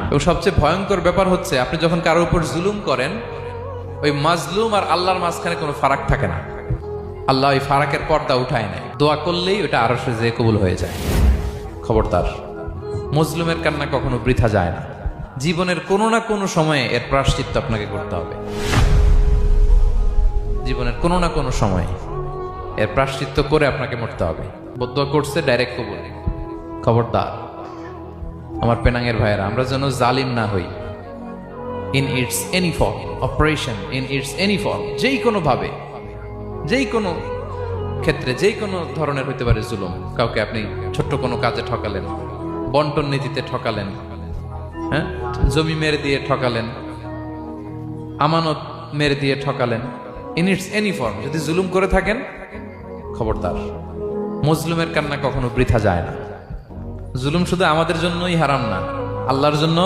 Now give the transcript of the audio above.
এবং সবচেয়ে ভয়ঙ্কর ব্যাপার হচ্ছে আপনি যখন কারোর উপর জুলুম করেন, ওই মাজলুম আর আল্লাহর মাঝখানে কোনো ফারাক থাকে না। আল্লাহ ওই ফারাকের পর্দা উঠায় নেয়, দোয়া করলেই ওটা আরো যে কবুল হয়ে যায়। খবরদার, মজলুমের কান্না কখনো বৃথা যায় না। জীবনের কোনো না কোনো সময়ে এর প্রায়শ্চিত্ত আপনাকে করতে হবে। জীবনের কোনো না কোনো সময়ে এর প্রায়শ্চিত্ত করে আপনাকে মরতে হবে। বদদোয়া করছে, ডাইরেক্ট কবুল। খবরদার আমার পেনাঙ্গের ভাইয়েরা, আমরা যেন জালিম না হই। In it's any form, operation in it's any form, যেই কোনো ভাবে, যেই কোনো ক্ষেত্রে, যেই কোনো ধরনের হইতে পারে জুলুম। কাউকে আপনি ছোট্ট কোনো কাজে ঠকালেন, বন্টন নীতিতে ঠকালেন, হ্যাঁ, জমি মেরে দিয়ে ঠকালেন, আমানত মেরে দিয়ে ঠকালেন, ইন ইটস এনি ফর্ম যদি জুলুম করে থাকেন, খবরদার, মজলুমের কান্না কখনো বৃথা যায় না। জুলুম শুধু আমাদের জন্যই হারাম না, আল্লাহর জন্য